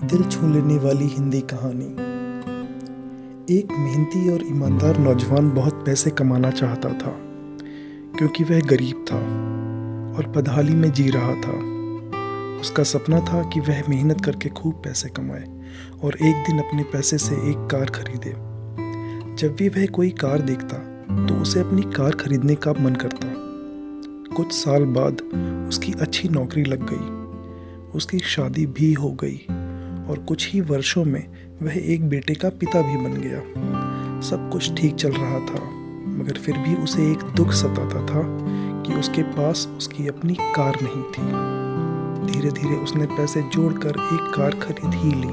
दिल छू लेने वाली हिंदी कहानी। एक मेहनती और ईमानदार नौजवान बहुत पैसे कमाना चाहता था क्योंकि वह गरीब था और बदहाली में जी रहा था। उसका सपना था कि वह मेहनत करके खूब पैसे कमाए और एक दिन अपने पैसे से एक कार खरीदे। जब भी वह कोई कार देखता तो उसे अपनी कार खरीदने का मन करता। कुछ साल बाद उसकी अच्छी नौकरी लग गई, उसकी शादी भी हो गई और कुछ ही वर्षों में वह एक बेटे का पिता भी बन गया। सब कुछ ठीक चल रहा था, मगर फिर भी उसे एक दुख सताता था कि उसके पास उसकी अपनी कार नहीं थी। धीरे धीरे उसने पैसे जोड़कर एक कार खरीद ही ली।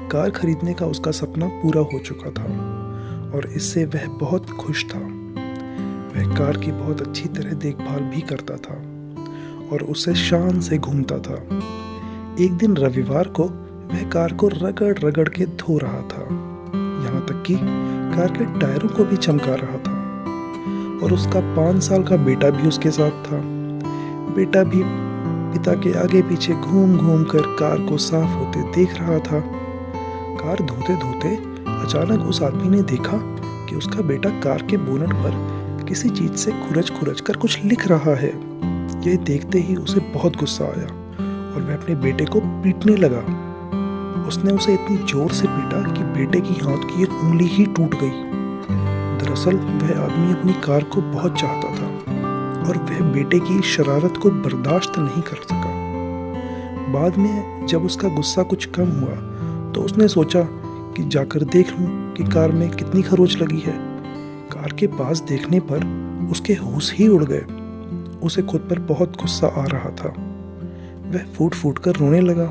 कार खरीदने का उसका सपना पूरा हो चुका था और इससे वह बहुत खुश था। वह कार की बहुत अच्छी तरह देखभाल भी करता था और उसे शान से घूमता था। एक दिन रविवार को वह कार को रगड़ रगड़ के धो रहा था, यहाँ तक कि कार के टायरों को भी चमका रहा था। और उसका 5 साल का बेटा भी उसके साथ था। बेटा भी पिता के आगे पीछे घूम घूम कर कार को साफ होते देख रहा था। कार धोते धोते अचानक उस आदमी ने देखा कि उसका बेटा कार के बोनट पर किसी चीज से खुरच खुरच कर कुछ लिख रहा है। यह देखते ही उसे बहुत गुस्सा आया और वह अपने बेटे को पीटने लगा। उसने उसे इतनी जोर से पीटा कि बेटे की हाथ की एक उंगली ही टूट गई। दरअसल वह आदमी अपनी कार को बहुत चाहता था और वह बेटे की शरारत को बर्दाश्त नहीं कर सका। बाद में जब उसका गुस्सा कुछ कम हुआ तो उसने सोचा कि जाकर देख लूं कि कार में कितनी खरोच लगी है। कार के पास देखने पर उसके होश ही उड़ गए। उसे खुद पर बहुत गुस्सा आ रहा था। वह फूट फूट कर रोने लगा।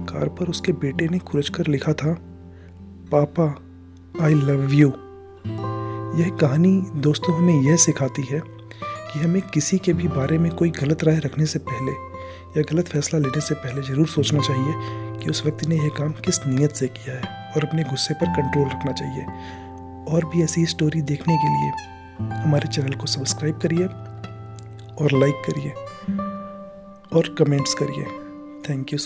कार पर उसके बेटे ने खुरच कर लिखा था, पापा आई लव यू। यह कहानी दोस्तों हमें यह सिखाती है कि हमें किसी के भी बारे में कोई गलत राय रखने से पहले या गलत फैसला लेने से पहले ज़रूर सोचना चाहिए कि उस व्यक्ति ने यह काम किस नीयत से किया है और अपने गुस्से पर कंट्रोल रखना चाहिए। और भी ऐसी स्टोरी देखने के लिए हमारे चैनल को सब्सक्राइब करिए और लाइक करिए और कमेंट्स करिए। Thank you so